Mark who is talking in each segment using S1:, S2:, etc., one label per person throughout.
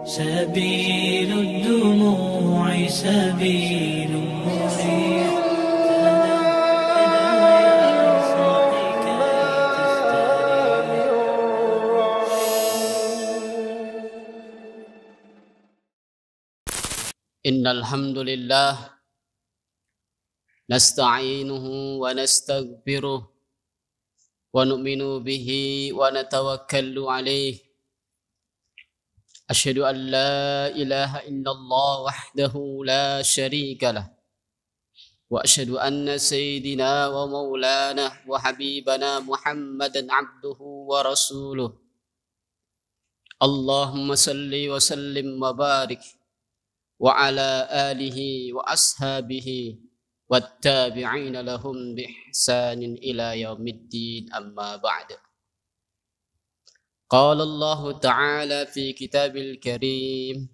S1: سبيل الدموع سبيل مريح تنهدى يا صاحي كي تستريح.
S2: إن الحمد لله نستعينه ونستغفره ونؤمن به ونتوكل عليه. أشهد أن لا إله إلا الله وحده لا شريك له وأشهد أن سيدنا ومولانا وحبيبنا محمدا عبده ورسوله. اللهم صل وسلم وبارك وعلى آله وأصحابه والتابعين لهم بإحسان إلى يوم الدين. أما بعد. قال الله تعالى في كتاب الكريم: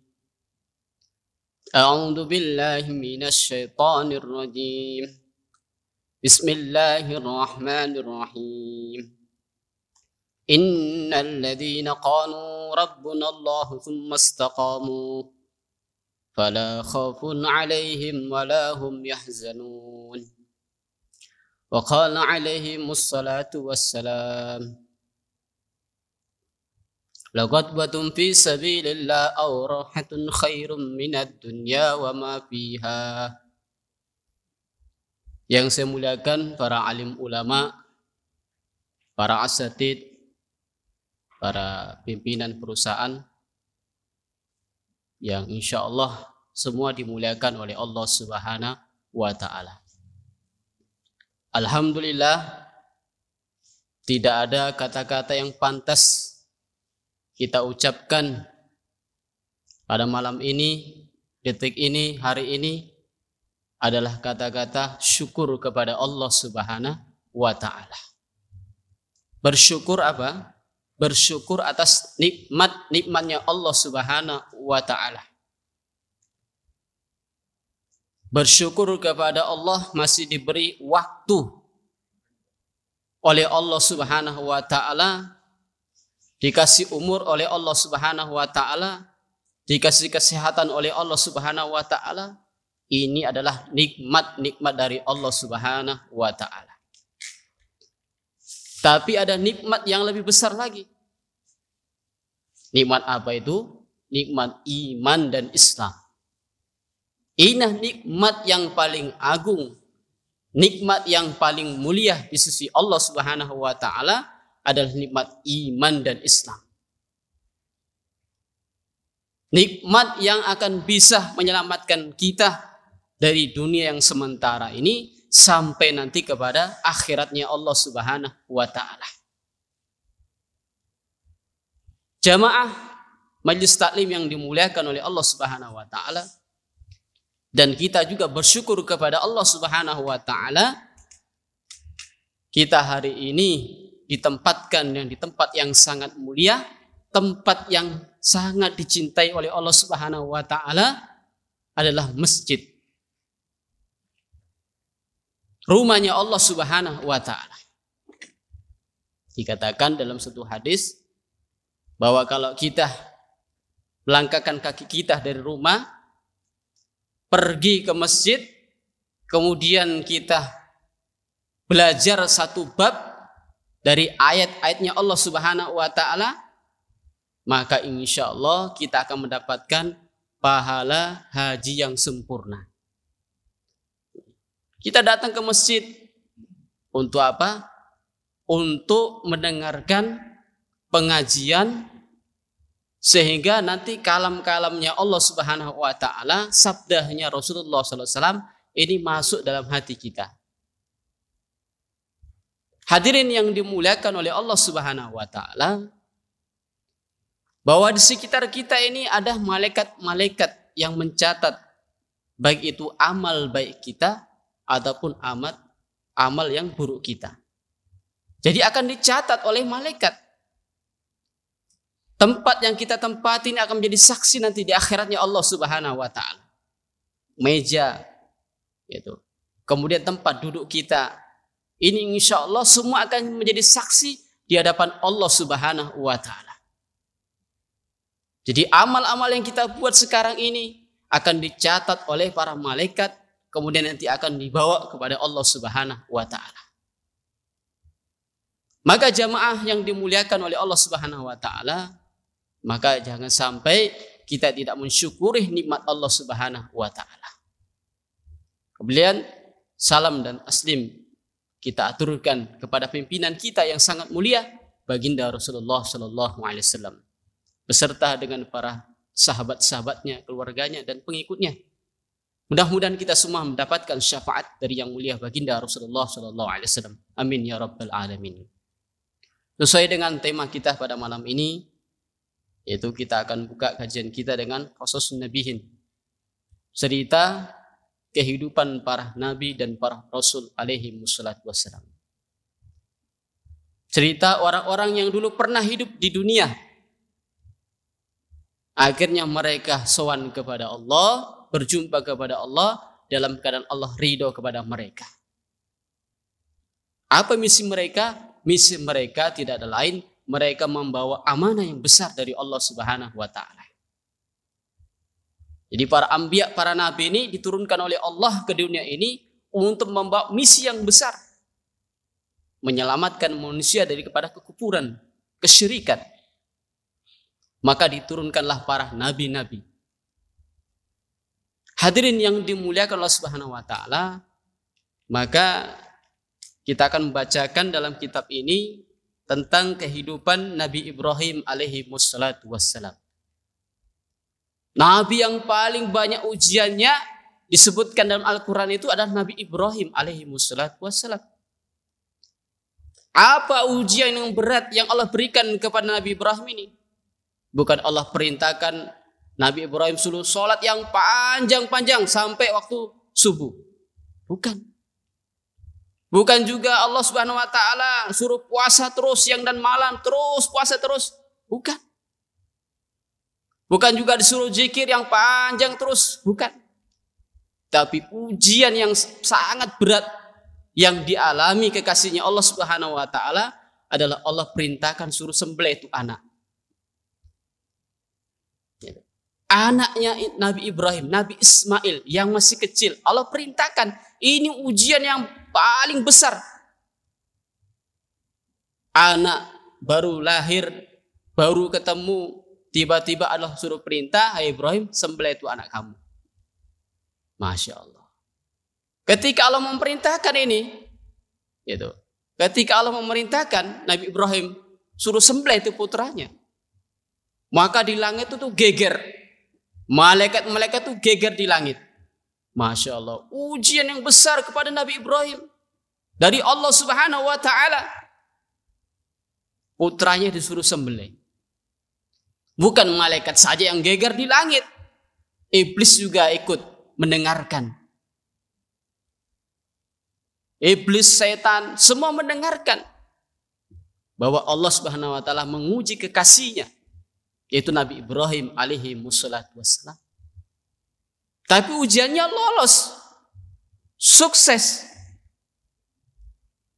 S2: أعوذ بالله من الشيطان الرجيم. بسم الله الرحمن الرحيم. إن الذين قالوا ربنا الله ثم استقاموا فلا خوف عليهم ولا هم يحزنون. وقال عليهم الصلاة والسلام: لغدوة في سبيل الله أو راحة خير من الدنيا وما فيها. Yang saya muliakan para alim ulama, para asatid, para pimpinan perusahaan yang insya Allah semua dimuliakan oleh Allah Subhanahu wa Ta'ala. Alhamdulillah, tidak ada kata-kata yang pantas kita ucapkan pada malam ini, detik ini, hari ini adalah kata-kata syukur kepada Allah Subhanahu wa Ta'ala. Bersyukur apa? Bersyukur atas nikmatnya Allah Subhanahu wa Ta'ala. Bersyukur kepada Allah masih diberi waktu oleh Allah Subhanahu wa Ta'ala, dikasih umur oleh Allah Subhanahu wa Ta'ala, dikasih kesehatan oleh Allah Subhanahu wa Ta'ala. Ini adalah nikmat-nikmat dari Allah Subhanahu wa Ta'ala. Tapi ada nikmat yang lebih besar lagi. Nikmat apa itu? Nikmat iman dan Islam. Ini nikmat yang paling agung, nikmat yang paling mulia di sisi Allah Subhanahu wa Ta'ala adalah nikmat iman dan Islam. Nikmat yang akan bisa menyelamatkan kita dari dunia yang sementara ini sampai nanti kepada akhiratnya Allah Subhanahu wa Ta'ala. Jamaah Majelis Taklim yang dimuliakan oleh Allah Subhanahu wa Ta'ala, dan kita juga bersyukur kepada Allah Subhanahu wa Ta'ala, kita hari ini ditempatkan di tempat yang sangat mulia, tempat yang sangat dicintai oleh Allah Subhanahu wa Ta'ala, adalah masjid, rumahnya Allah Subhanahu wa Ta'ala. Dikatakan dalam satu hadis bahwa kalau kita melangkahkan kaki kita dari rumah, pergi ke masjid, kemudian kita belajar satu bab dari ayat-ayatnya Allah Subhanahu wa Ta'ala, maka insya Allah kita akan mendapatkan pahala haji yang sempurna. Kita datang ke masjid untuk apa? Untuk mendengarkan pengajian, sehingga nanti kalam-kalamnya Allah Subhanahu wa Ta'ala, sabdanya Rasulullah SAW ini masuk dalam hati kita. Hadirin yang dimuliakan oleh Allah Subhanahu wa Ta'ala, bahwa di sekitar kita ini ada malaikat-malaikat yang mencatat baik itu amal baik kita ataupun amal yang buruk kita. Jadi akan dicatat oleh malaikat. Tempat yang kita tempati ini akan menjadi saksi nanti di akhiratnya Allah Subhanahu wa Ta'ala. Meja, gitu. Kemudian tempat duduk kita, ini insya Allah semua akan menjadi saksi di hadapan Allah Subhanahu wa Ta'ala. Jadi amal-amal yang kita buat sekarang ini akan dicatat oleh para malaikat, kemudian nanti akan dibawa kepada Allah Subhanahu wa taala. Maka jamaah yang dimuliakan oleh Allah Subhanahu wa taala, maka jangan sampai kita tidak mensyukuri nikmat Allah Subhanahu wa taala. Kemudian salam dan taslim kita aturkan kepada pimpinan kita yang sangat mulia, baginda Rasulullah sallallahu alaihi wasallam, beserta dengan para sahabat-sahabatnya, keluarganya dan pengikutnya. Mudah-mudahan kita semua mendapatkan syafaat dari yang mulia baginda Rasulullah sallallahu alaihi wasallam. Amin ya rabbal alamin. Sesuai dengan tema kita pada malam ini, yaitu kita akan buka kajian kita dengan Qasasun Nabiyin, cerita kehidupan para nabi dan para rasul alaihi wassalatu wassalam. Cerita orang-orang yang dulu pernah hidup di dunia, akhirnya mereka sowan kepada Allah, berjumpa kepada Allah dalam keadaan Allah ridho kepada mereka. Apa misi mereka? Misi mereka tidak ada lain, mereka membawa amanah yang besar dari Allah Subhanahu wa taala. Jadi para anbiya, para nabi ini diturunkan oleh Allah ke dunia ini untuk membawa misi yang besar, menyelamatkan manusia dari kepada kekufuran, kesyirikan. Maka diturunkanlah para nabi-nabi. Hadirin yang dimuliakan Allah Subhanahu wa taala, maka kita akan membacakan dalam kitab ini tentang kehidupan Nabi Ibrahim alaihi wassalatu wassalam. Nabi yang paling banyak ujiannya disebutkan dalam Al-Quran itu adalah Nabi Ibrahim alaihi wassalatu wassalam. Apa ujian yang berat yang Allah berikan kepada Nabi Ibrahim ini? Bukan Allah perintahkan Nabi Ibrahim suruh sholat yang panjang-panjang sampai waktu subuh. Bukan. Bukan juga Allah Subhanahu wa taala suruh puasa terus siang dan malam, terus puasa terus. Bukan. Bukan juga disuruh zikir yang panjang terus. Bukan. Tapi ujian yang sangat berat yang dialami kekasihnya Allah Subhanahu wa taala adalah Allah perintahkan suruh sembelih itu anak. Anaknya Nabi Ibrahim, Nabi Ismail yang masih kecil, Allah perintahkan, ini ujian yang paling besar. Anak baru lahir, baru ketemu, tiba-tiba Allah suruh perintah, hai Ibrahim, sembelih itu anak kamu. Masya Allah. Ketika Allah memerintahkan ini, gitu. Ketika Allah memerintahkan Nabi Ibrahim suruh sembelih itu putranya, maka di langit itu geger. Malaikat-malaikat itu geger di langit. Masya Allah. Ujian yang besar kepada Nabi Ibrahim dari Allah Subhanahu wa taala. Putranya disuruh sembelih. Bukan malaikat saja yang geger di langit. Iblis juga ikut mendengarkan. Iblis, setan, semua mendengarkan bahwa Allah Subhanahu wa taala menguji kekasihnya, yaitu Nabi Ibrahim alaihi wassalatu wassalam. Tapi ujiannya lolos, sukses.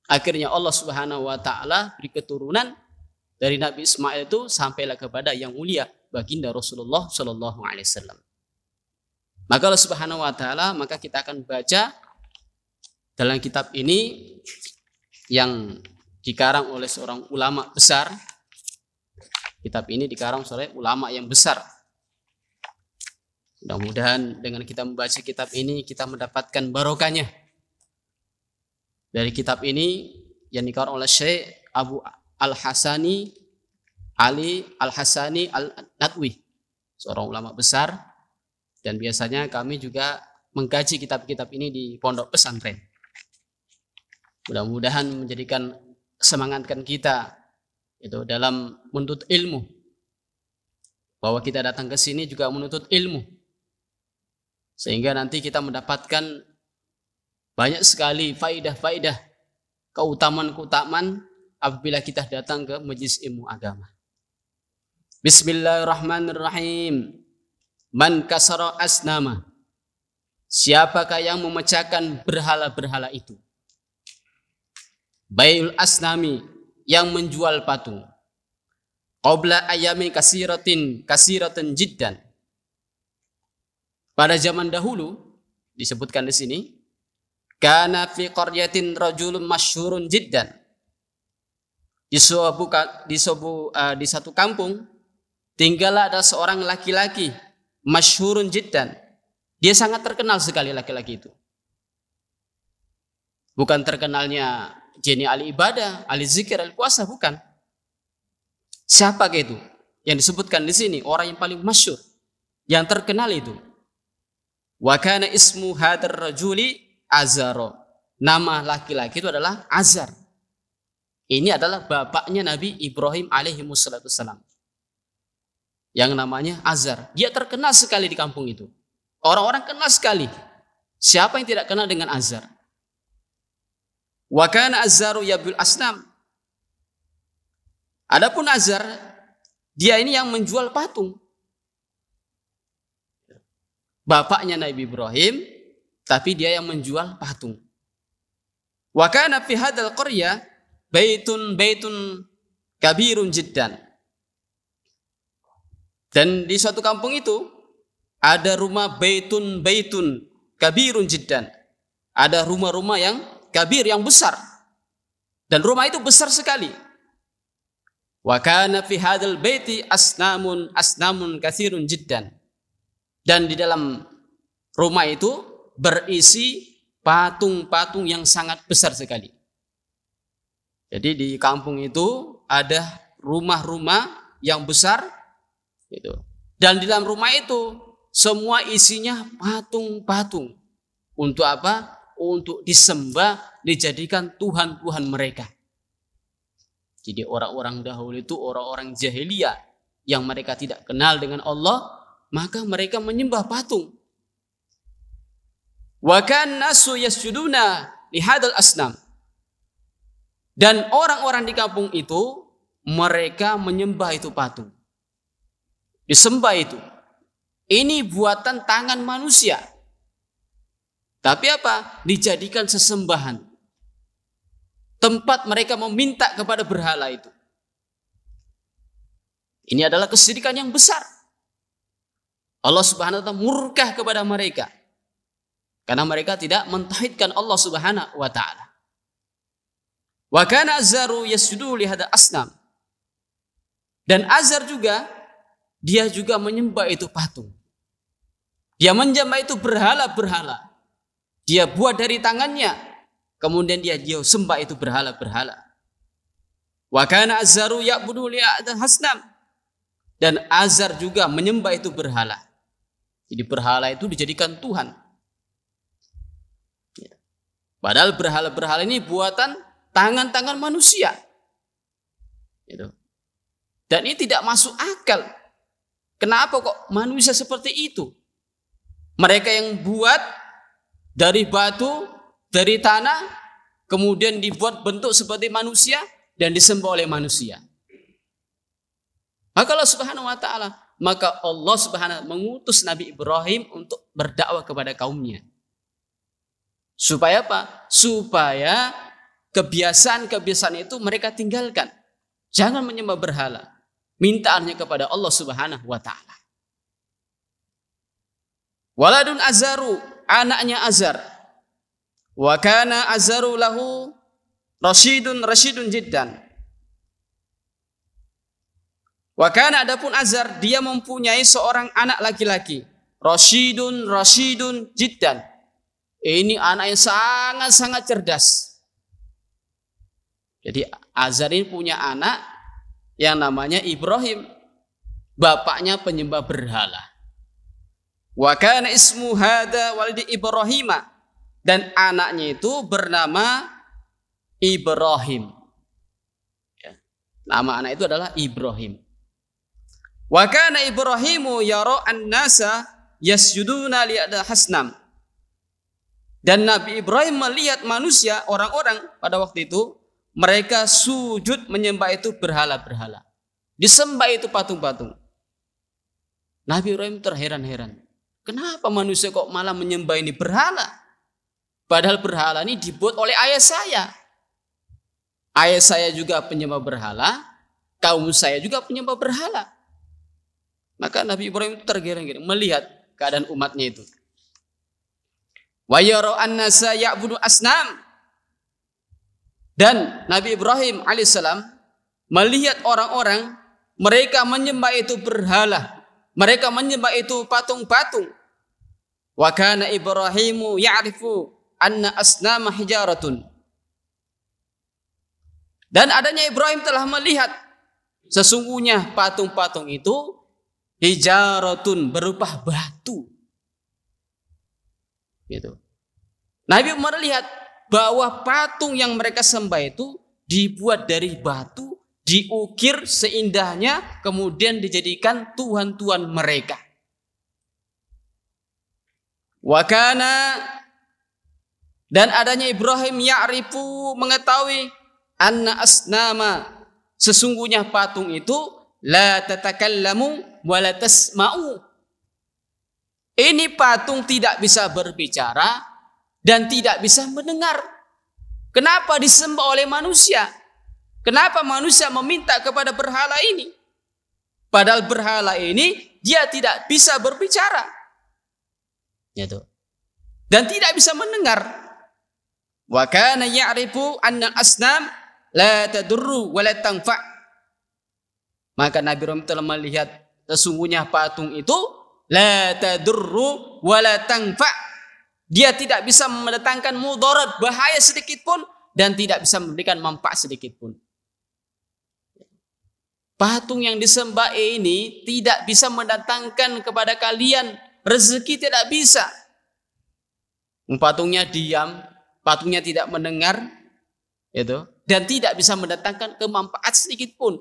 S2: Akhirnya Allah Subhanahu wa taala beri keturunan dari Nabi Ismail itu sampailah kepada yang mulia baginda Rasulullah sallallahu alaihi wasallam. Maka Allah Subhanahu wa taala, maka kita akan baca dalam kitab ini yang dikarang oleh seorang ulama besar. Kitab ini dikarang oleh ulama yang besar. Mudah-mudahan dengan kita membaca kitab ini kita mendapatkan barokahnya. Dari kitab ini yang dikarang oleh Syekh Abu Al-Hasani Ali Al-Hasani Al-Nadwi, seorang ulama besar, dan biasanya kami juga mengkaji kitab-kitab ini di pondok pesantren. Mudah-mudahan menjadikan semangatkan kita itu dalam menuntut ilmu, bahwa kita datang ke sini juga menuntut ilmu, sehingga nanti kita mendapatkan banyak sekali faidah-faidah, keutamaan-keutamaan apabila kita datang ke majelis ilmu agama. Bismillahirrahmanirrahim. Man kasara asnama. Siapakah yang memecahkan berhala-berhala itu? Baiul asnami, yang menjual patung. qabla ayamin kasiratin jiddan. Pada zaman dahulu disebutkan di sini, kana fi qaryatin rajulun masyhurun jiddan. Di satu kampung tinggallah ada seorang laki-laki masyhurun jiddan. Dia sangat terkenal sekali laki-laki itu. Bukan terkenalnya jeni ahli ibadah, ahli zikir, ahli puasa, bukan. Siapa itu? Yang disebutkan di sini orang yang paling masyhur, yang terkenal itu. Wa kana ismu hadar rajuli Azaro. Nama laki-laki itu adalah Azar. Ini adalah bapaknya Nabi Ibrahim alaihi wassalam. Yang namanya Azar. Dia terkenal sekali di kampung itu. Orang-orang kenal sekali. Siapa yang tidak kenal dengan Azar? Wa kana Azzaru yabul asnam. Adapun Azar, dia ini yang menjual patung. Bapaknya Nabi Ibrahim, tapi dia yang menjual patung. Wa kana fi hadzal qaryah baitun kabirun jiddan. Dan di suatu kampung itu ada rumah baitun kabirun jiddan. Ada rumah-rumah yang kabir, yang besar. Dan rumah itu besar sekali. Wa kana fi hadzal baiti asnamun katsirun jiddan. Dan di dalam rumah itu berisi patung-patung yang sangat besar sekali. Jadi di kampung itu ada rumah-rumah yang besar gitu. Dan di dalam rumah itu semua isinya patung-patung. Untuk apa? Untuk disembah, dijadikan Tuhan-Tuhan mereka. Jadi orang-orang dahulu itu orang-orang jahiliyah yang mereka tidak kenal dengan Allah, maka mereka menyembah patung. Wa kana nasu yasjuduna li hadzal asnam. Dan orang-orang di kampung itu mereka menyembah itu patung. Disembah itu. Ini buatan tangan manusia. Tapi apa? Dijadikan sesembahan. Tempat mereka meminta kepada berhala itu. Ini adalah kesyirikan yang besar. Allah Subhanahu wa taala murka kepada mereka. Karena mereka tidak mentauhidkan Allah Subhanahu wa taala. Wa kana Azzaru yasjudu li hadzal asnam. Dan Azar juga, dia juga menyembah itu patung. Dia menyembah itu berhala-berhala. Dia buat dari tangannya. Kemudian dia sembah itu berhala-berhala. Wa kana Azzaru ya'budu li hadzal asnam. Dan Azar juga menyembah itu berhala. Jadi berhala itu dijadikan Tuhan. Padahal berhala-berhala ini buatan tangan-tangan manusia. Dan ini tidak masuk akal. Kenapa kok manusia seperti itu? Mereka yang buat dari batu, dari tanah, kemudian dibuat bentuk seperti manusia dan disembah oleh manusia. Maka Allah Subhanahu wa taala, maka Allah Subhanahu mengutus Nabi Ibrahim untuk berdakwah kepada kaumnya. Supaya apa? Supaya kebiasaan-kebiasaan itu mereka tinggalkan. Jangan menyembah berhala. Minta hanya kepada Allah Subhanahu wa taala. Waladun Azaru, anaknya Azar. Wa kana Azaru lahu rasyidun jiddan. Wa kana adapun Azar, dia mempunyai seorang anak laki-laki. Rasyidun jiddan. Ini anak yang sangat-sangat cerdas. Jadi Azar ini punya anak yang namanya Ibrahim. Bapaknya penyembah berhala. Wa kana ismu hadza walidi Ibrahima. Dan anaknya itu bernama Ibrahim. Ya. Nama anak itu adalah Ibrahim. Wa kana Ibrahimu yara an-nasa yasjuduna li hasnam. Dan Nabi Ibrahim melihat manusia, orang-orang pada waktu itu, mereka sujud menyembah itu berhala-berhala. Disembah itu patung-patung. Nabi Ibrahim terheran-heran. Kenapa manusia kok malah menyembah ini berhala? Padahal berhala ini dibuat oleh ayah saya. Ayah saya juga penyembah berhala, kaum saya juga penyembah berhala. Maka Nabi Ibrahim itu tergering-gering melihat keadaan umatnya itu. Wa yara an-nasa ya'budu asnam. Dan Nabi Ibrahim alaihissalam melihat orang-orang mereka menyembah itu berhala, mereka menyembah itu patung-patung. Wa kana Ibrahimu ya'rifu anna asnama hijaratun. Dan adanya Ibrahim telah melihat sesungguhnya patung-patung itu hijaratun, berupa batu. Gitu. Nabi melihat bahwa patung yang mereka sembah itu dibuat dari batu, diukir seindahnya, kemudian dijadikan tuhan-tuhan mereka. Wakana, dan adanya Ibrahim ya'rifu, mengetahui anna asnama, sesungguhnya patung itu la tatakallamu wa la tasma'u. Ini patung tidak bisa berbicara dan tidak bisa mendengar. Kenapa disembah oleh manusia? Kenapa manusia meminta kepada berhala ini? Padahal berhala ini dia tidak bisa berbicara. Gitu. Dan tidak bisa mendengar. Wa kana ya'rifu anna asnam la tadurru wa la tanfa'. Maka Nabi Ibrahim telah melihat sesungguhnya patung itu la tadurru wa la tanfa'. Dia tidak bisa mendatangkan mudarat, bahaya sedikit pun, dan tidak bisa memberikan manfaat sedikit pun. Patung yang disembah ini tidak bisa mendatangkan kepada kalian rezeki, tidak bisa. Patungnya diam, patungnya tidak mendengar, itu, dan tidak bisa mendatangkan kemanfaat sedikit pun.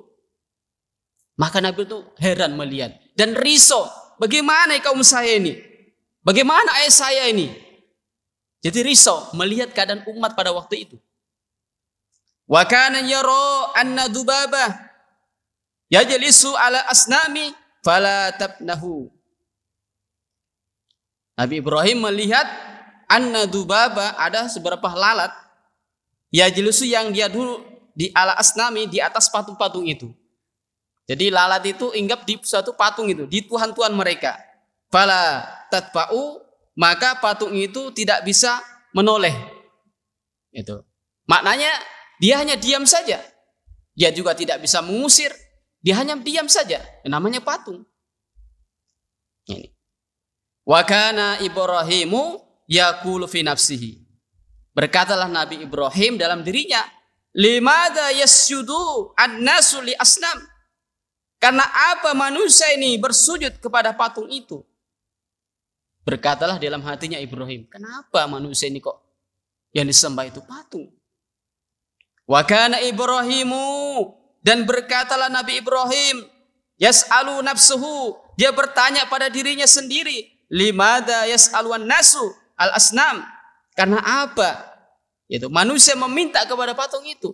S2: Maka Nabi itu heran melihat dan risau, bagaimana kaum saya ini? Bagaimana ayah saya ini? Jadi risau melihat keadaan umat pada waktu itu. Wa kana yara anna dubabah yajlisu ala asnami fala tabnahu. Nabi Ibrahim melihat anna dubabah, ada seberapa lalat yajlisu yang dia dulu di ala asnami, di atas patung-patung itu. Jadi lalat itu hinggap di suatu patung itu, di tuhan-tuhan mereka. Fala tatba'u, maka patung itu tidak bisa menoleh. Itu. Maknanya dia hanya diam saja. Dia juga tidak bisa mengusir. Dia hanya diam saja. Namanya patung. Ini. Wa kana Ibrahimu yaqulu fi nafsihi. Berkatalah Nabi Ibrahim dalam dirinya, limadza yasjudu an-nasu li asnam? Karena apa manusia ini bersujud kepada patung itu? Berkatalah dalam hatinya Ibrahim, kenapa manusia ini kok yang disembah itu patung? Wa kana Ibrahimu, dan berkatalah Nabi Ibrahim, yas'alu nafsuhu, dia bertanya pada dirinya sendiri, limadza yas'alu an-nasu al-asnam? Karena apa? Yaitu manusia meminta kepada patung itu.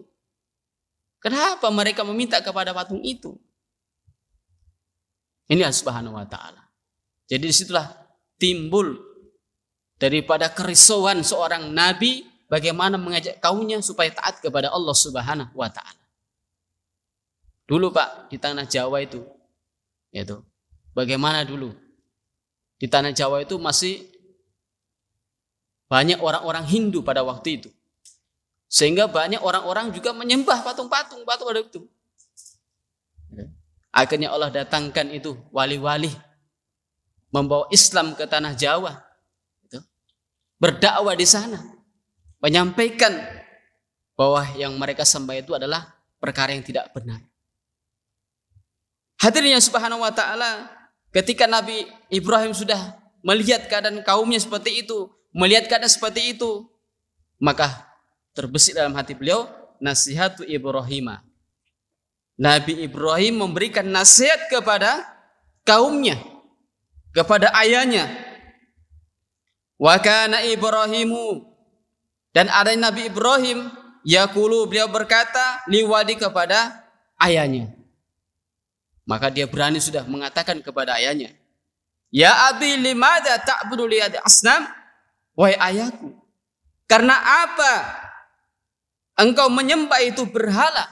S2: Kenapa mereka meminta kepada patung itu? Ini Allah Subhanahu wa taala. Jadi disitulah timbul daripada kerisauan seorang nabi bagaimana mengajak kaumnya supaya taat kepada Allah Subhanahu wa taala. Dulu Pak di tanah Jawa itu bagaimana dulu? Di tanah Jawa itu masih banyak orang-orang Hindu pada waktu itu. Sehingga banyak orang-orang juga menyembah patung-patung pada itu. Akhirnya Allah datangkan itu wali-wali membawa Islam ke tanah Jawa, berdakwah di sana, menyampaikan bahwa yang mereka sembah itu adalah perkara yang tidak benar. Hadirin yang subhanahu wa ta'ala, ketika Nabi Ibrahim sudah melihat keadaan kaumnya seperti itu, melihat keadaan seperti itu, maka terbesit dalam hati beliau nasihatu Ibrahimah. Nabi Ibrahim memberikan nasihat kepada kaumnya, kepada ayahnya. Wa kana Ibrahimu, dan ada Nabi Ibrahim yaqulu, beliau berkata liwadi, kepada ayahnya. Maka dia berani sudah mengatakan kepada ayahnya, ya abi limadza ta'budu li asnam? Wahai ayahku, karena apa engkau menyembah itu berhala?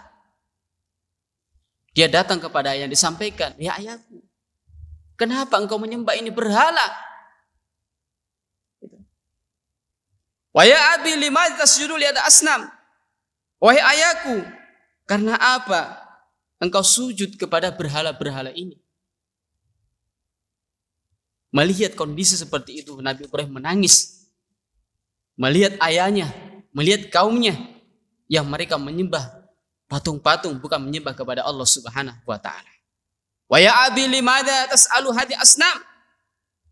S2: Dia datang kepada ayah, disampaikan, ya ayahku, kenapa engkau menyembah ini berhala? Wa ya abi limadza tasjudu li asnam? Wahai ayahku, karena apa engkau sujud kepada berhala-berhala ini? Melihat kondisi seperti itu, Nabi Ibrahim menangis. Melihat ayahnya, melihat kaumnya yang mereka menyembah patung-patung, bukan menyembah kepada Allah Subhanahu wa taala. Wa ya abi limadza tas'alu hadi asnam?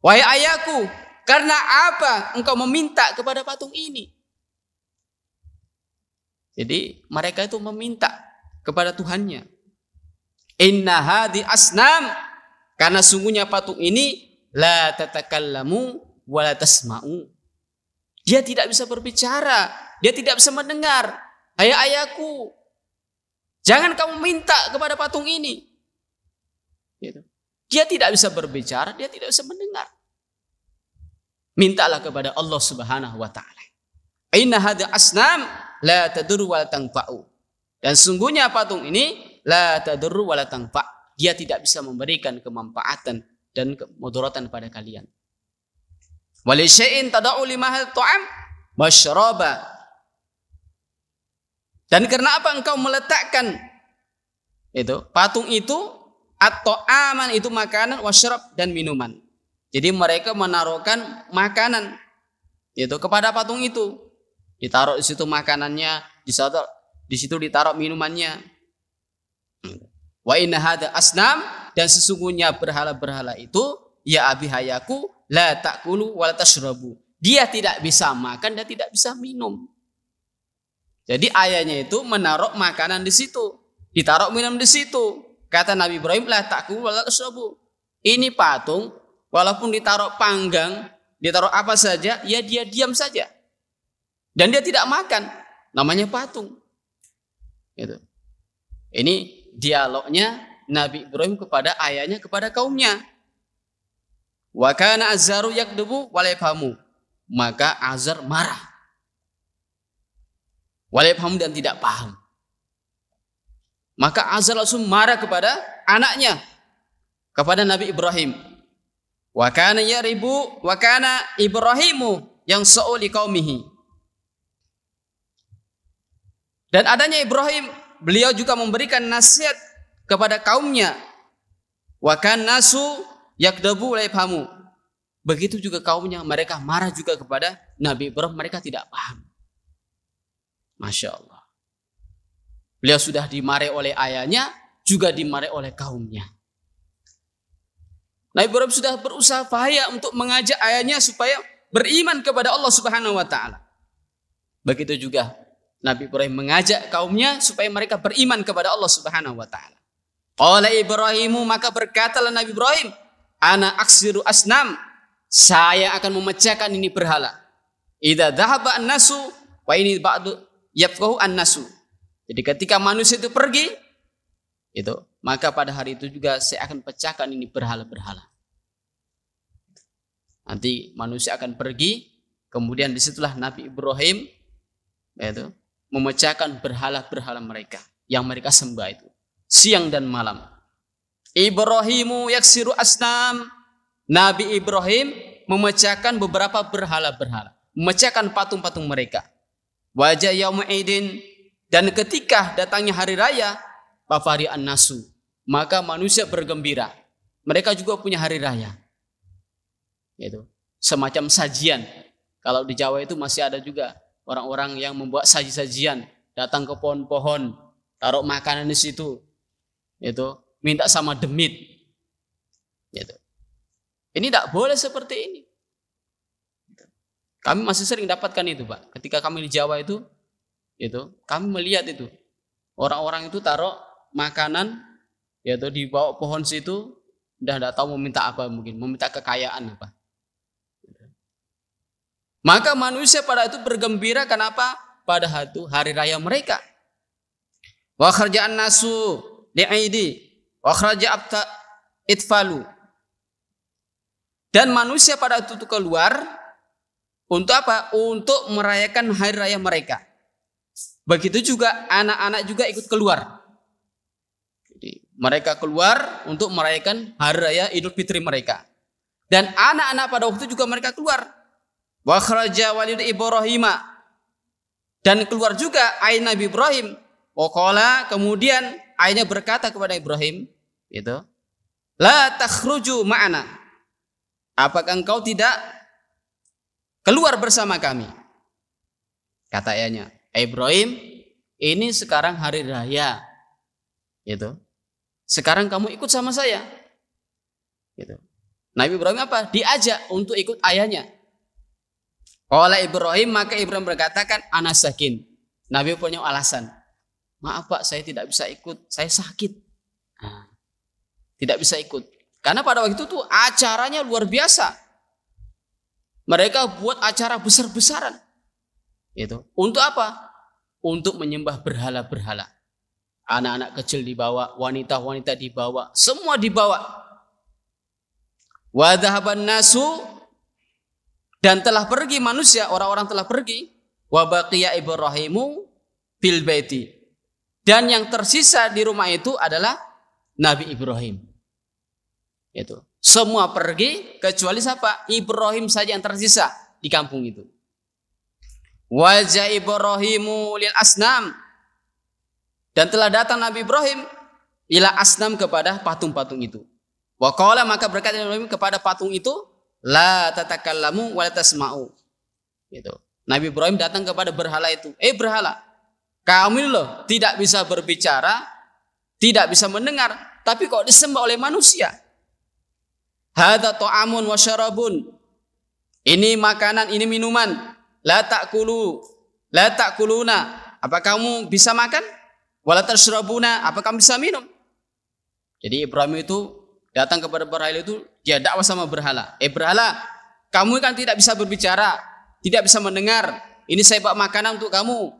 S2: Wahai ayahku, karena apa engkau meminta kepada patung ini? Jadi mereka itu meminta kepada Tuhannya. Inna hadi asnam, karena sungguhnya patung ini la tatakallamu wa la tasma'u. Dia tidak bisa berbicara, dia tidak bisa mendengar. Hai ayahku, jangan kamu minta kepada patung ini. Gitu. Dia tidak bisa berbicara, dia tidak bisa mendengar. Mintalah kepada Allah Subhanahu wa taala. Inna hadza asnam la tadur wa la tanfa'u. Dan sungguhnya patung ini la tadur wa la tanfa'. Dia tidak bisa memberikan kemanfaatan dan kemudaratan pada kalian. Wa li syai'in tad'u limahal ta'am wasyraba. Dan karena apa engkau meletakkan itu patung itu atau aman itu makanan, wasyrab dan minuman. Jadi mereka menaruhkan makanan itu kepada patung itu. Ditaruh di situ makanannya, di situ ditaruh minumannya. Wa inna hadza asnam, dan sesungguhnya berhala-berhala itu ya abi hayaku la ta'kulu wa la tashrabu. Dia tidak bisa makan dan tidak bisa minum. Jadi ayahnya itu menaruh makanan di situ, ditaruh minum di situ. Kata Nabi Ibrahim, la ta'kulu wa la tashrabu. Ini patung walaupun ditaruh panggang, ditaruh apa saja, ya dia diam saja. Dan dia tidak makan. Namanya patung. Gitu. Ini dialognya Nabi Ibrahim kepada ayahnya, kepada kaumnya. Wa kana Azaru yakdubu wa la yafhamu. Maka Azar marah. Wa la yafhamu, dan tidak paham. Maka Azar langsung marah kepada anaknya, kepada Nabi Ibrahim. Wa kana yaribu wa kana Ibrahimu yang sa'uli qaumihi. Dan adanya Ibrahim, beliau juga memberikan nasihat kepada kaumnya. Wa kan nasu yakdabu la yafhamu. Begitu juga kaumnya, mereka marah juga kepada Nabi Ibrahim, mereka tidak paham. Masya Allah. Beliau sudah dimarahi oleh ayahnya, juga dimarahi oleh kaumnya. Nabi Ibrahim sudah berusaha payah untuk mengajak ayahnya supaya beriman kepada Allah Subhanahu wa taala. Begitu juga Nabi Ibrahim mengajak kaumnya supaya mereka beriman kepada Allah Subhanahu wa taala. Qala Ibrahimu, maka berkatalah Nabi Ibrahim, ana aksiru asnam, saya akan memecahkan ini berhala. Idza dhahaba an-nasu wa ini ba'du yafqahu an-nasu. Jadi ketika manusia itu pergi, itu maka pada hari itu juga saya akan pecahkan ini berhala-berhala. Nanti manusia akan pergi, kemudian disitulah Nabi Ibrahim yaitu memecahkan berhala-berhala mereka yang mereka sembah itu siang dan malam. Ibrahimu yaksiru asnam, Nabi Ibrahim memecahkan beberapa berhala-berhala, memecahkan patung-patung mereka. Wajah yaumidin, dan ketika datangnya hari raya, fafari an-nasu, maka manusia bergembira. Mereka juga punya hari raya. Yaitu semacam sajian. Kalau di Jawa itu masih ada juga orang-orang yang membuat saji-sajian, datang ke pohon-pohon, taruh makanan di situ. Itu minta sama demit. Gitu. Ini tidak boleh seperti ini. Kami masih sering dapatkan itu, Pak. Ketika kami di Jawa itu kami melihat itu orang-orang itu taruh makanan, yaitu di bawah pohon situ, udah tidak tahu meminta apa, mungkin meminta kekayaan apa. Maka manusia pada itu bergembira, kenapa? Pada hari raya mereka. Wa kharja'an nasu li'idi wa kharaja abta itfalu. Dan manusia pada itu keluar untuk apa? Untuk merayakan hari raya mereka. Begitu juga anak-anak juga ikut keluar. Jadi Mereka keluar untuk merayakan hari raya Idul Fitri mereka. Dan anak-anak pada waktu itu juga mereka keluar. Wa kharaja walidu Ibrahim. Dan keluar juga ayah Nabi Ibrahim. Waqala, kemudian ayahnya berkata kepada Ibrahim, itu, la takhruju ma'ana. Apakah engkau tidak keluar bersama kami? Kata ayahnya, Ibrahim, ini sekarang hari raya. Gitu. Sekarang kamu ikut sama saya. Gitu. Nabi Ibrahim apa? Diajak untuk ikut ayahnya. Qala Ibrahim, maka Ibrahim berkatakan, ana sakin. Nabi punya alasan. Maaf Pak, saya tidak bisa ikut, saya sakit. Nah, tidak bisa ikut. Karena pada waktu itu tuh acaranya luar biasa. Mereka buat acara besar-besaran. Gitu. Untuk apa? Untuk menyembah berhala-berhala. Anak-anak kecil dibawa, wanita-wanita dibawa, semua dibawa. Wa dhahaban nasu, dan telah pergi manusia, orang-orang telah pergi. Wa baqiya Ibrahimu fil baiti. Dan yang tersisa di rumah itu adalah Nabi Ibrahim. Itu. Semua pergi kecuali siapa? Ibrahim saja yang tersisa di kampung itu. Wajah Ibrahimu lil asnam. Dan telah datang Nabi Ibrahim ila asnam, kepada patung-patung itu. Wa qala, maka berkata Ibrahim kepada patung itu, la tatakallamu wa la tasma'u. Gitu. Nabi Ibrahim datang kepada berhala itu. Berhala, kamu loh tidak bisa berbicara, tidak bisa mendengar, tapi kok disembah oleh manusia. Hadza ta'amun wa syarabun. Ini makanan, ini minuman. La ta'kuluna. Apa kamu bisa makan? Wala tashrabuna, apa kamu bisa minum? Jadi Ibrahim itu datang kepada berhala itu, dia dakwah sama berhala. Berhala, kamu kan tidak bisa berbicara, tidak bisa mendengar. Ini saya bawa makanan untuk kamu.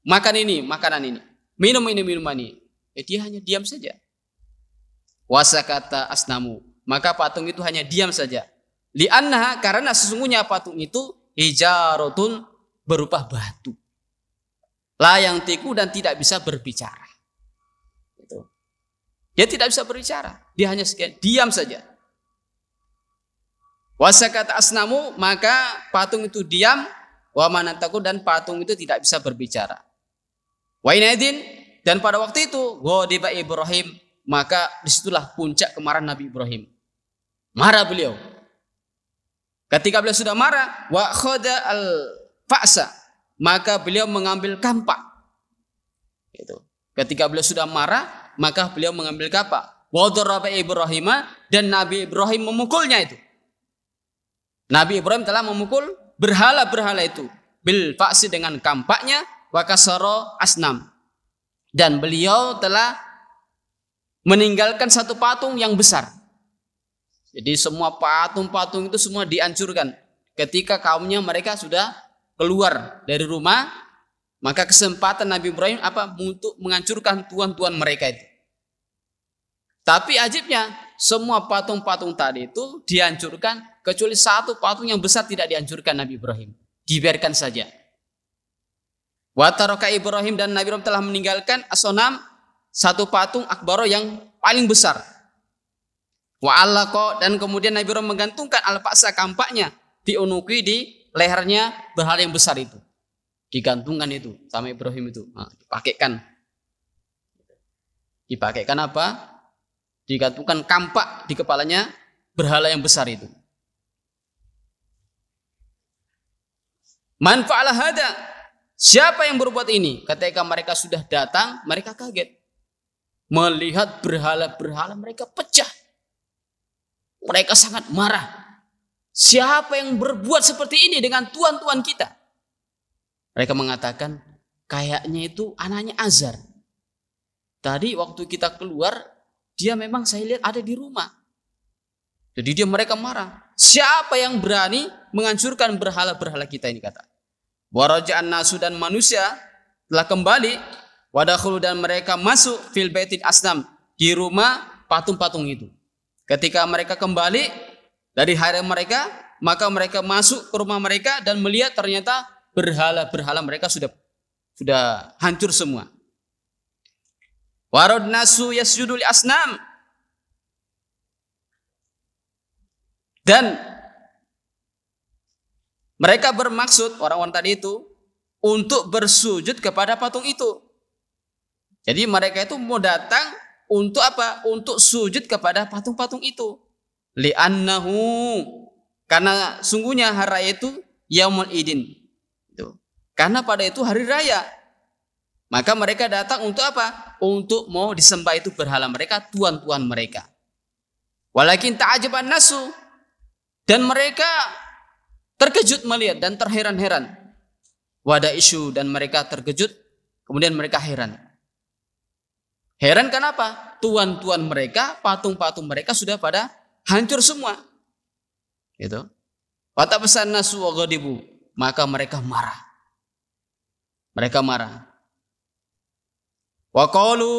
S2: Makan ini, makanan ini. Minum ini, minuman ini. Dia hanya diam saja. Wasakata asnamu, maka patung itu hanya diam saja. Li'annaha, karena sesungguhnya patung itu hijaratun, berupa batu. La yang tiku, dan tidak bisa berbicara. Itu. Dia tidak bisa berbicara. Dia hanya sekian, diam saja. Wasakata asnamu, maka patung itu diam. Wa manataku, dan patung itu tidak bisa berbicara. Wa inaidin, dan pada waktu itu ghadiba Ibrahim, maka disitulah puncak kemarahan Nabi Ibrahim. Marah beliau. Ketika beliau sudah marah, wa khada al fa'sa, maka beliau mengambil kampak. Itu. Ketika beliau sudah marah, maka beliau mengambil kampak. Wa daraba Ibrahim, dan Nabi Ibrahim memukulnya itu. Nabi Ibrahim telah memukul berhala-berhala itu bil fa'si, dengan kampaknya, wa kasara asnam, dan beliau telah meninggalkan satu patung yang besar. Jadi semua patung-patung itu semua dihancurkan. Ketika kaumnya mereka sudah keluar dari rumah, maka kesempatan Nabi Ibrahim apa? Untuk menghancurkan tuan-tuan mereka itu. Tapi ajibnya, semua patung-patung tadi itu dihancurkan, kecuali satu patung yang besar tidak dihancurkan Nabi Ibrahim. Dibiarkan saja. Wa taraka Ibrahim, dan Nabi Ibrahim telah meninggalkan asonam, satu patung akbaro yang paling besar. Wa allaqa, dan kemudian Nabi Ibrahim menggantungkan al-fa'sa, kampaknya, di unuki, di lehernya berhala yang besar itu. Digantungkan itu sama Ibrahim itu. Nah, dipakaikan apa? Digantungkan kampak di kepalanya berhala yang besar itu. Man fa'ala hada, siapa yang berbuat ini? Ketika mereka sudah datang, mereka kaget. Melihat berhala-berhala mereka pecah. Mereka sangat marah. Siapa yang berbuat seperti ini dengan tuan-tuan kita? Mereka mengatakan, kayaknya itu anaknya Azar. Tadi waktu kita keluar, dia memang saya lihat ada di rumah. Jadi mereka marah. Siapa yang berani menghancurkan berhala-berhala kita ini, kata. Waraja'an nasu, dan manusia telah kembali. Wadakhulu, dan mereka masuk fil baitil asnam, di rumah patung-patung itu. Ketika mereka kembali dari hari mereka, maka mereka masuk ke rumah mereka dan melihat ternyata berhala-berhala mereka sudah hancur semua. Warad nasu yasjudu li asnam. Dan mereka bermaksud, orang-orang tadi itu, untuk bersujud kepada patung itu. Jadi mereka itu mau datang untuk apa? Untuk sujud kepada patung-patung itu. Li'annahu, karena sungguhnya hari raya itu yaumul idin. Itu. Karena pada itu hari raya. Maka mereka datang untuk apa? Untuk mau disembah itu berhala mereka, tuan-tuan mereka. Walakin ta'ajaban nasu, dan mereka terkejut melihat dan terheran-heran. Wada isu, dan mereka terkejut, kemudian mereka heran. Heran kenapa? Tuan-tuan mereka, patung-patung mereka sudah pada hancur semua. Gitu. Wata pesan nasu wa ghadibu, maka mereka marah. Mereka marah. Wa qalu,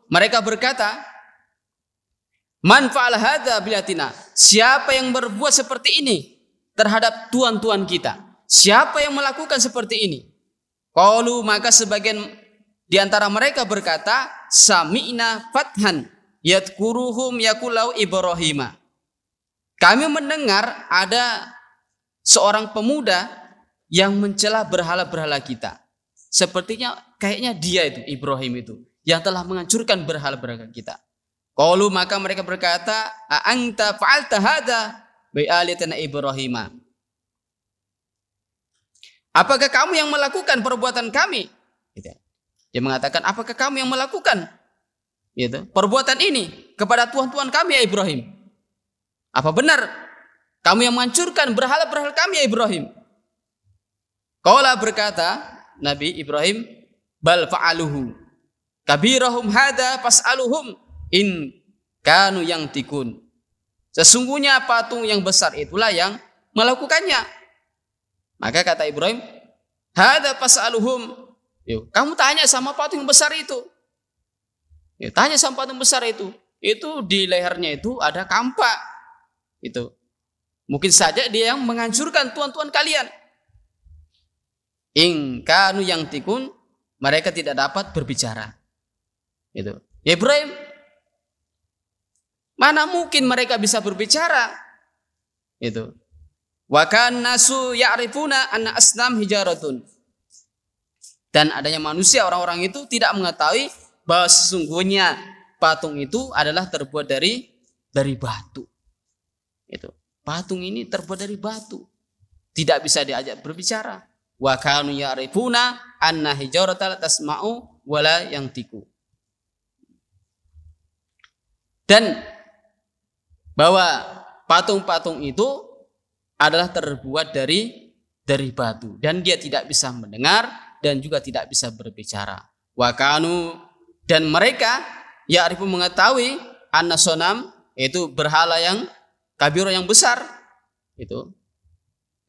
S2: mereka berkata, man fa'al hadza bilatina? Siapa yang berbuat seperti ini terhadap tuan-tuan kita? Siapa yang melakukan seperti ini? Qalu, maka sebagian di antara mereka berkata, sami'na fathan yadkuruhum yakulau Ibrahima. Kami mendengar ada seorang pemuda yang mencela berhala-berhala kita. Sepertinya kayaknya dia itu, Ibrahim itu, yang telah menghancurkan berhala-berhala kita. Qalu, maka mereka berkata, a anta fa'alta hadza bi aliyatina Ibrahima? Apakah kamu yang melakukan perbuatan kami? Gitu. Dia mengatakan, apakah kamu yang melakukan gitu, perbuatan ini kepada tuhan-tuhan kami ya Ibrahim? Apa benar kamu yang menghancurkan berhala-berhala kami ya Ibrahim? Qala, berkata Nabi Ibrahim, bal fa'aluhu kabirahum hadza fas'aluhum in kanu yang tikun. Sesungguhnya patung yang besar itulah yang melakukannya. Maka kata Ibrahim, hadza fas'aluhum. Yuk, kamu tanya sama patung yang besar itu. Yuk, tanya sama patung besar itu. Itu di lehernya itu ada kampak. Itu. Mungkin saja dia yang menghancurkan tuan-tuan kalian. In kanu yang tikun, mereka tidak dapat berbicara. Itu. Ibrahim, mana mungkin mereka bisa berbicara? Itu. Wa kan nasu ya'rifuna anna asnam hijaratun. Dan adanya manusia, orang-orang itu tidak mengetahui bahwa sesungguhnya patung itu adalah terbuat dari batu. Itu. Patung ini terbuat dari batu. Tidak bisa diajak berbicara. Wa kanu ya'rifuna anna hijaratal tasma'u wala yantiku. Dan bahwa patung-patung itu adalah terbuat dari batu dan dia tidak bisa mendengar dan juga tidak bisa berbicara. Wa kanu, dan mereka ya'rifu, mengetahui anna sonam, itu berhala yang kabir, yang besar itu.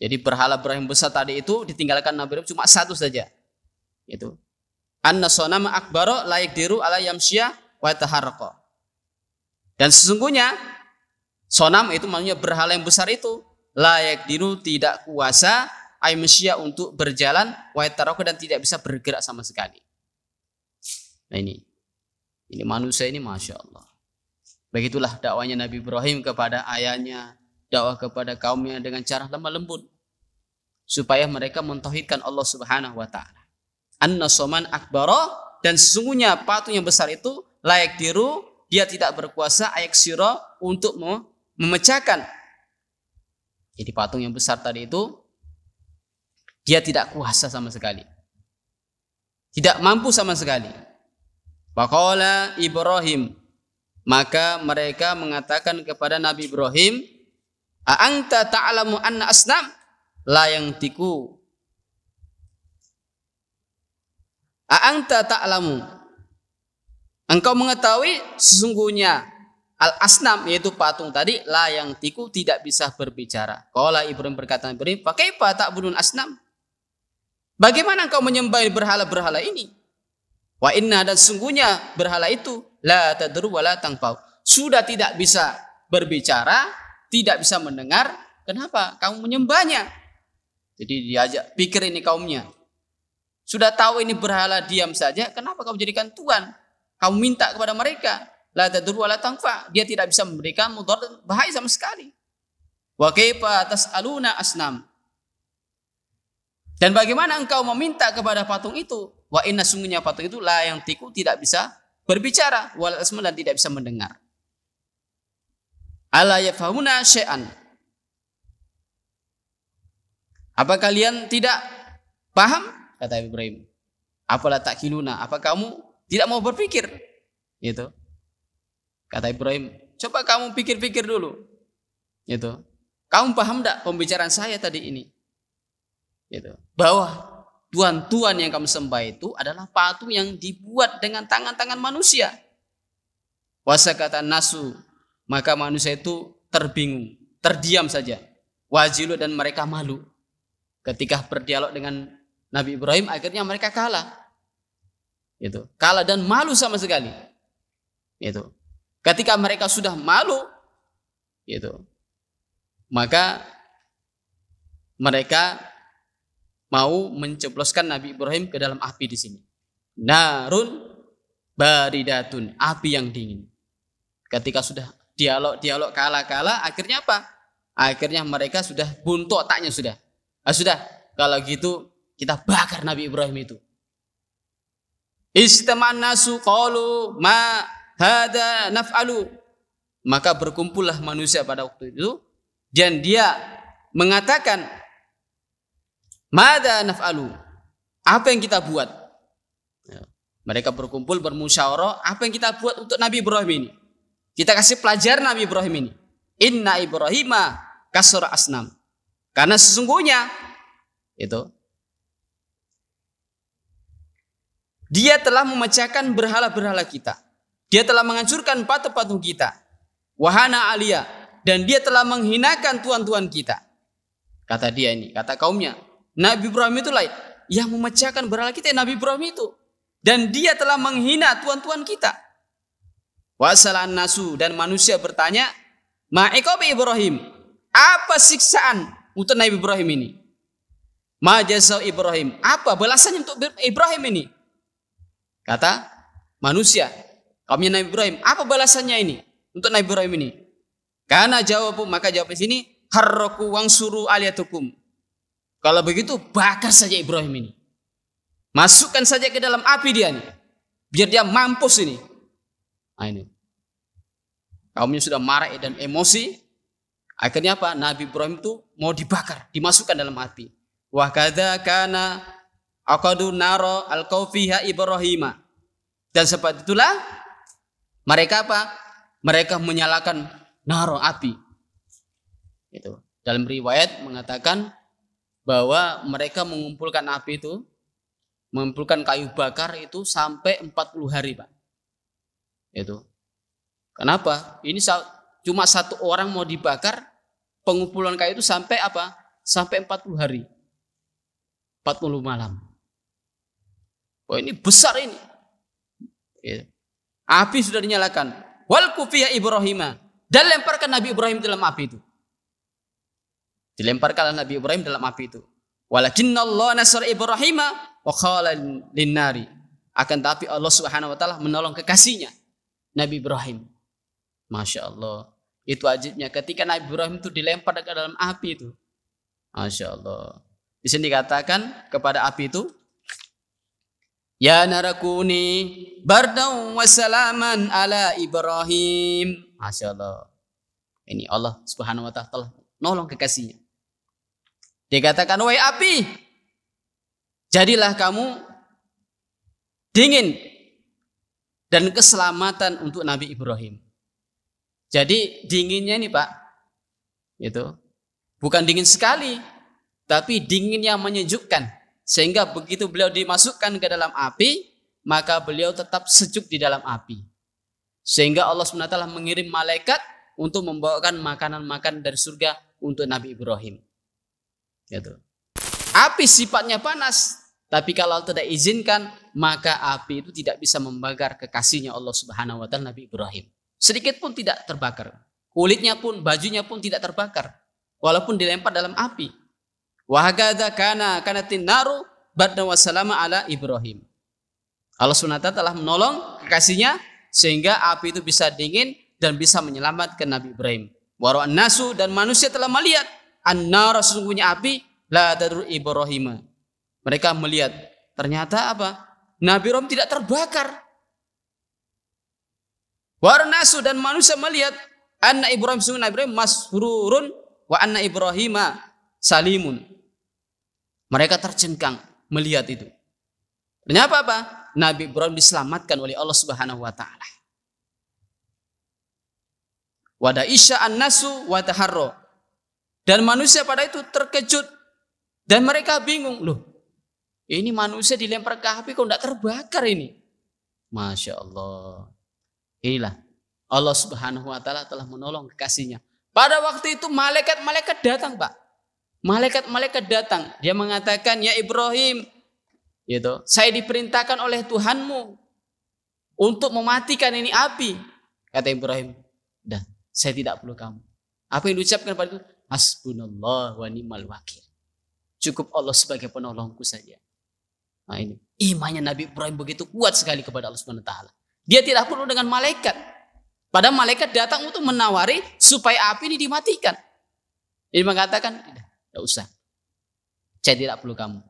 S2: Jadi berhala-berhala yang besar tadi itu ditinggalkan Nabi Ibrahim cuma satu saja. Itu. Anna sonama akbaro laik diru ala yamsyia wa taharqa. Dan sesungguhnya sonam itu maksudnya berhala yang besar itu layak diru, tidak kuasa aymsyia, untuk berjalan, wa taharqa, dan tidak bisa bergerak sama sekali. Nah ini manusia ini, masya Allah. Begitulah dakwanya Nabi Ibrahim kepada ayahnya, dakwah kepada kaumnya dengan cara lemah lembut supaya mereka mentauhidkan Allah Subhanahu wa taala. An-nasoman akbaro, dan sesungguhnya patung yang besar itu layak diru, dia tidak berkuasa ayak siro, untuk memecahkan. Jadi patung yang besar tadi itu dia tidak kuasa sama sekali. Tidak mampu sama sekali. Faqala Ibrahim, maka mereka mengatakan kepada Nabi Ibrahim, a anta ta'lamu anna asnam la yantiku? A anta ta'lamu, engkau mengetahui sesungguhnya al-asnam, yaitu patung tadi, la yantiku, tidak bisa berbicara. Qala Ibrahim, berkata Ibrahim, fa kaifa ta'budun asnam? Bagaimana engkau menyembah berhala-berhala ini? Wa inna, dan sungguhnya berhala itu la tadru wa la tanfa'u, sudah tidak bisa berbicara, tidak bisa mendengar, kenapa kamu menyembahnya? Jadi diajak pikir ini kaumnya. Sudah tahu ini berhala, diam saja, kenapa kamu jadikan Tuhan? kamu minta kepada mereka, la tadur wa la tanfa, dia tidak bisa memberikan mudarat, bahaya sama sekali. Wa kaifa tas'aluna asnam, dan bagaimana engkau meminta kepada patung itu? Wa inna, sungguhnya patung itu la yang tiku, tidak bisa berbicara, wal asma, dan tidak bisa mendengar. Ala yafhamuna syai'an, apa kalian tidak paham? Kata Ibrahim. Apalah takiluna, apa kamu tidak mau berpikir? Gitu. Kata Ibrahim, coba kamu pikir-pikir dulu. Gitu. Kamu paham enggak pembicaraan saya tadi ini? Gitu. Bahwa Tuhan-Tuhan yang kamu sembah itu adalah patung yang dibuat dengan tangan-tangan manusia. Wasakata nasu, maka manusia itu terbingung, terdiam saja. Wajilu, dan mereka malu. Ketika berdialog dengan Nabi Ibrahim, akhirnya mereka kalah. Gitu. Kalah dan malu sama sekali. Gitu. Ketika mereka sudah malu, gitu, maka mereka mau menceploskan Nabi Ibrahim ke dalam api di sini. Narun baridatun, api yang dingin. Ketika sudah dialog kalah, akhirnya apa? Akhirnya mereka sudah buntu otaknya sudah. Sudah, kalau gitu kita bakar Nabi Ibrahim itu. Istaman nasu qalu ma hada naf'alu, maka berkumpullah manusia pada waktu itu dan dia mengatakan, mada naf'alu, apa yang kita buat? Mereka berkumpul bermusyawarah, apa yang kita buat untuk Nabi Ibrahim ini? Kita kasih pelajaran Nabi Ibrahim ini. Inna Ibrahima kasra asnam, karena sesungguhnya itu dia telah memecahkan berhala-berhala kita. Dia telah menghancurkan patung-patung kita. Wahana alia, dan dia telah menghinakan tuan-tuan kita. Kata dia ini, kata kaumnya, Nabi Ibrahim itulah yang memecahkan berhala kita, Nabi Ibrahim itu. Dan dia telah menghina tuan-tuan kita. Wasalan nasu, dan manusia bertanya, ma'iqabi Ibrahim, apa siksaan untuk Nabi Ibrahim ini? Majazau Ibrahim, apa balasannya untuk Ibrahim ini? Kata manusia, kaumnya Nabi Ibrahim, apa balasannya ini untuk Nabi Ibrahim ini? Karena jawab, maka jawab di sini, harroku wang suruh aliyatukum. Kalau begitu bakar saja Ibrahim ini, masukkan saja ke dalam api dia nih, biar dia mampus ini. Nah ini, kaumnya sudah marah dan emosi. Akhirnya apa? Nabi Ibrahim itu mau dibakar, dimasukkan dalam api. Wa kadza kana aqadu naro al-kaufiha Ibrahim. Dan seperti itulah mereka apa? Mereka menyalakan naro, api. Itu. Dalam riwayat mengatakan bahwa mereka mengumpulkan api itu, mengumpulkan kayu bakar itu sampai 40 hari, Pak. Itu. Kenapa? Ini cuma satu orang mau dibakar, pengumpulan kayu itu sampai apa? Sampai 40 hari. 40 malam. Oh, ini besar ini. Api sudah dinyalakan. Wal kufiya Ibrahim, dan lemparkan Nabi Ibrahim dalam api itu. Dilemparkan Nabi Ibrahim dalam api itu. Walakinnallaha nasara Ibrahim wa qala lin-nari. Akan tapi Allah Subhanahu wa taala menolong kekasihnya Nabi Ibrahim. Masya Allah. Itu ajibnya ketika Nabi Ibrahim itu dilempar ke dalam api itu. Masya Allah. Di sini dikatakan kepada api itu, ya narakuni bardaw wa salaman ala Ibrahim. Masya Allah. Ini Allah Subhanahu wa taala telah nolong kekasihnya. Dikatakan, wahai api, jadilah kamu dingin dan keselamatan untuk Nabi Ibrahim. Jadi dinginnya ini, Pak, itu bukan dingin sekali, tapi dingin yang menyejukkan. Sehingga begitu beliau dimasukkan ke dalam api, maka beliau tetap sejuk di dalam api. Sehingga Allah SWT mengirim malaikat untuk membawakan makanan-makanan dari surga untuk Nabi Ibrahim. Gitu. Api sifatnya panas, tapi kalau tidak izinkan, maka api itu tidak bisa membakar kekasihnya Allah Subhanahu wa taala Nabi Ibrahim. Sedikit pun tidak terbakar. Kulitnya pun, bajunya pun tidak terbakar, walaupun dilempar dalam api. Wa hakadza kanatin naru bardan wa salama ala Ibrahim. Allah SWT telah menolong kekasihnya sehingga api itu bisa dingin dan bisa menyelamatkan Nabi Ibrahim. Wa ra'an nasu, dan manusia telah melihat an-nar, sesungguhnya api la tadur Ibrahim. Mereka melihat ternyata apa? Nabi Ibrahim tidak terbakar. Wa ra'an nasu, dan manusia melihat anna Ibrahim, sesungguhnya Nabi Ibrahim masrurun wa anna Ibrahima salimun. Mereka tercengkang melihat itu. Ternyata apa? Nabi Ibrahim diselamatkan oleh Allah Subhanahu wa taala. Wada isya an-nasu wa taharro. Dan manusia pada itu terkejut dan mereka bingung, loh, ini manusia dilempar ke api kok enggak terbakar ini. Masya Allah. Inilah Allah Subhanahu wa taala telah menolong kekasihnya. Pada waktu itu malaikat-malaikat datang, Pak. Malaikat-malaikat datang. Dia mengatakan, ya Ibrahim, gitu, saya diperintahkan oleh Tuhanmu untuk mematikan ini api. Kata Ibrahim, dah, saya tidak perlu kamu. Apa yang diucapkan pada itu? Hasbunallah wa ni'mal wakil. Cukup Allah sebagai penolongku saja. Nah ini, imannya Nabi Ibrahim begitu kuat sekali kepada Allah Subhanahu wa taala. Dia tidak perlu dengan malaikat. Padahal malaikat datang untuk menawari supaya api ini dimatikan. Dia mengatakan, tidak usah. Saya tidak perlu kamu.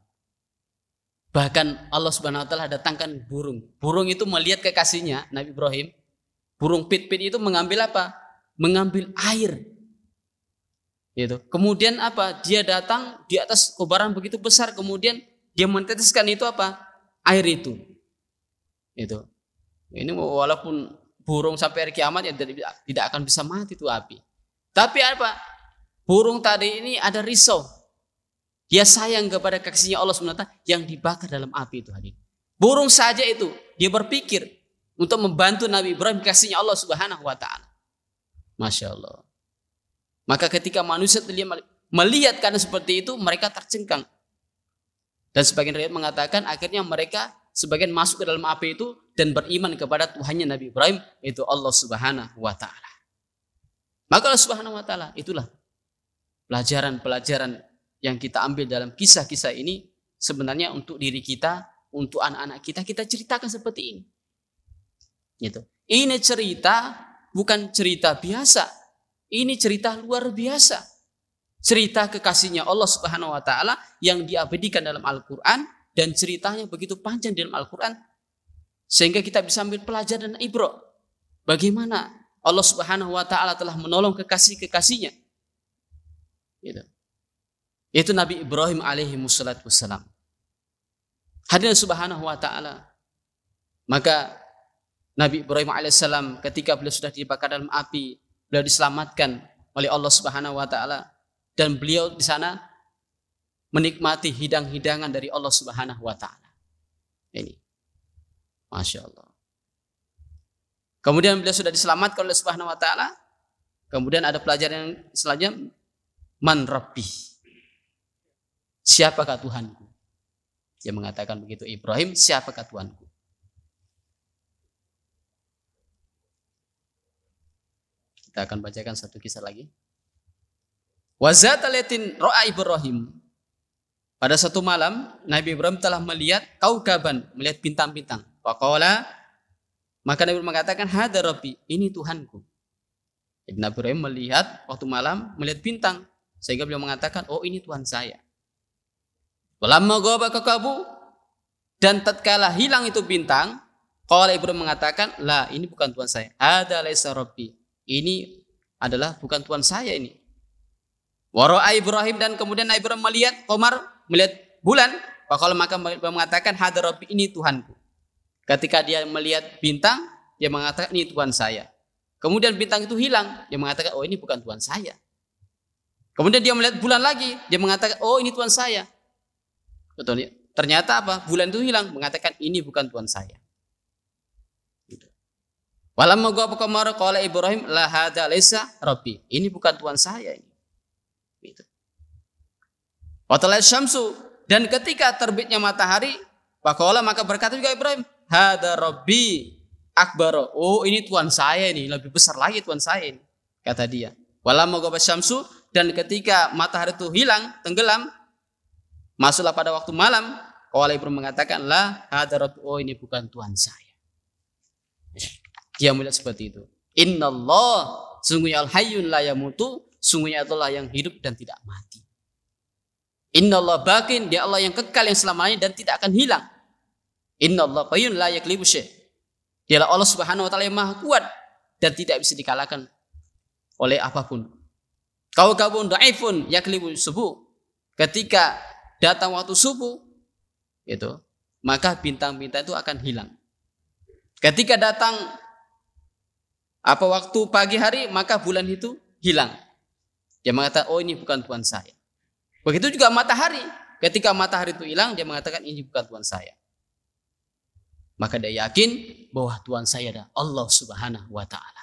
S2: Bahkan Allah Subhanahu wa taala datangkan burung. Burung itu melihat kekasihnya Nabi Ibrahim. Burung pit-pit itu mengambil apa? Mengambil air. Gitu. Kemudian apa? Dia datang di atas kobaran begitu besar, kemudian dia meneteskan itu apa? Air itu. Itu. Ini walaupun burung sampai hari kiamat ya tidak akan bisa mati itu api. Tapi apa? Burung tadi ini ada risau. Dia sayang kepada kekasihnya Allah SWT yang dibakar dalam api itu hadir. Burung saja itu dia berpikir untuk membantu Nabi Ibrahim kekasihnya Allah Subhanahu wa taala. Masya Allah. Maka ketika manusia melihat karena seperti itu, mereka tercengkang. Dan sebagian riwayat mengatakan akhirnya mereka sebagian masuk ke dalam api itu dan beriman kepada Tuhannya Nabi Ibrahim, itu Allah Subhanahu wa taala. Maka Allah Subhanahu wa taala, itulah pelajaran-pelajaran yang kita ambil dalam kisah-kisah ini sebenarnya untuk diri kita, untuk anak-anak kita, kita ceritakan seperti ini. Gitu. Ini cerita bukan cerita biasa. Ini cerita luar biasa. Cerita kekasihnya Allah Subhanahu wa taala yang diabadikan dalam Al-Qur'an, dan ceritanya begitu panjang dalam Al-Qur'an sehingga kita bisa ambil pelajaran dan ibrah. Bagaimana Allah Subhanahu wa taala telah menolong kekasih-kekasihnya. Gitu. Itu Nabi Ibrahim alaihi wassalatu wassalam. Hadirin subhanahu wa ta'ala. Maka Nabi Ibrahim alaihissalam ketika beliau sudah dibakar dalam api, beliau diselamatkan oleh Allah Subhanahu wa taala, dan beliau di sana menikmati hidang-hidangan dari Allah Subhanahu wa taala. Ini. Masya Allah. Kemudian beliau sudah diselamatkan oleh Subhanahu wa taala. Kemudian ada pelajaran yang selanjutnya, man rabbi. Siapakah Tuhanku? Dia mengatakan begitu, Ibrahim, siapakah Tuhanku? Kita akan bacakan satu kisah lagi. Wa zatalatin ra'a Ibrahim. Pada satu malam Nabi Ibrahim telah melihat kaukaban, melihat bintang-bintang. Faqala, maka Nabi Ibrahim mengatakan, hada rabbi, ini Tuhanku. Nabi Ibrahim melihat waktu malam, melihat bintang, sehingga beliau mengatakan, oh ini Tuhan saya. Walamma ghaba kakabu, dan tatkala hilang itu bintang, qala Ibrahim mengatakan, la, ini bukan Tuhan saya. Hada laisa rabbi, ini adalah bukan Tuhan saya ini. Wa ra'a Ibrahim, dan kemudian Ibrahim melihat qamar, melihat bulan, faqala, maka mengatakan, hada rabbi, ini Tuhanku. Ketika dia melihat bintang, dia mengatakan, ini Tuhan saya. Kemudian bintang itu hilang, dia mengatakan, oh ini bukan Tuhan saya. Kemudian dia melihat bulan lagi, dia mengatakan, oh ini Tuhan saya. Betul. Ternyata apa? Bulan itu hilang, mengatakan ini bukan Tuhan saya. Walamma ghaba qamar qala Ibrahim, la hada laisa rabbi. Ini bukan Tuhan saya ini. Gitu. Wa talal syamsu, dan ketika terbitnya matahari, faqala, maka berkata juga Ibrahim, hada rabbi akbar. Oh ini Tuhan saya ini, lebih besar lagi Tuhan saya ini, kata dia. Walamma ghaba syamsu, dan ketika matahari itu hilang, tenggelam, masuklah pada waktu malam, Qala Ibrahim mengatakan, la hadza rabbi, oh ini bukan Tuhan saya. Dia melihat seperti itu. Innallah, sungguhnya al-hayyun la yamutu, sungguhnya Allah yang hidup dan tidak mati. Innallah baqin, dia Allah yang kekal yang selamanya dan tidak akan hilang. Innallah qayyun la yaklibu syai'. Dialah Allah Subhanahu wa taala yang maha kuat dan tidak bisa dikalahkan oleh apapun. Kaukabun dhaifun yaklibu subuh. Ketika datang waktu subuh itu, maka bintang-bintang itu akan hilang. Ketika datang waktu pagi hari, maka bulan itu hilang. Dia mengatakan, oh ini bukan Tuhan saya. Begitu juga matahari. Ketika matahari itu hilang, dia mengatakan ini bukan Tuhan saya. Maka dia yakin bahwa Tuhan saya adalah Allah Subhanahu wa taala.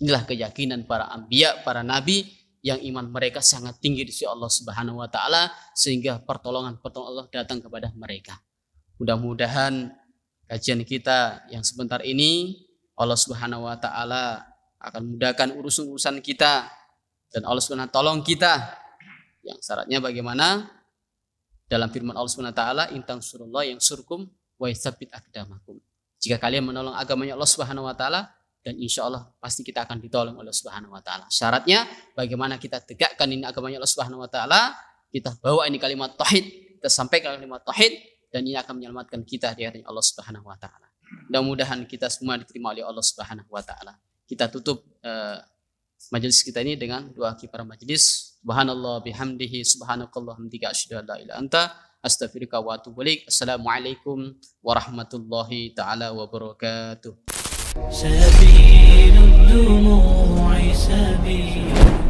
S2: Inilah keyakinan para anbiya, para nabi yang iman mereka sangat tinggi di sisi Allah Subhanahu wa taala sehingga pertolongan Allah datang kepada mereka. Mudah-mudahan kajian kita yang sebentar ini Allah Subhanahu wa taala akan mudahkan urusan-urusan kita dan Allah Subhanahu wa taala tolong kita. Yang syaratnya bagaimana? Dalam firman Allah Subhanahu wa taala, "Intang surullah yang surkum wa yatsabbit aqdamakum." Jika kalian menolong agamanya Allah Subhanahu wa taala, dan insya Allah pasti kita akan ditolong oleh Allah Subhanahu wa taala. Syaratnya bagaimana kita tegakkan ini agamanya Allah Subhanahu wa taala, kita bawa ini kalimat tauhid, kita sampaikan kalimat tauhid, dan ini akan menyelamatkan kita di hadapan Allah Subhanahu wa taala. Mudah-mudahan kita semua diterima oleh Allah Subhanahu wa taala. Kita tutup majelis kita ini dengan doa kifaraah majelis. Subhanallah bihamdihi subhanakallah hamdika asyhadu an la ilaha illa anta astaghfiruka wa atubu ilaik. Assalamualaikum warahmatullahi taala wabarakatuh.
S1: سبيل الدموع سبيل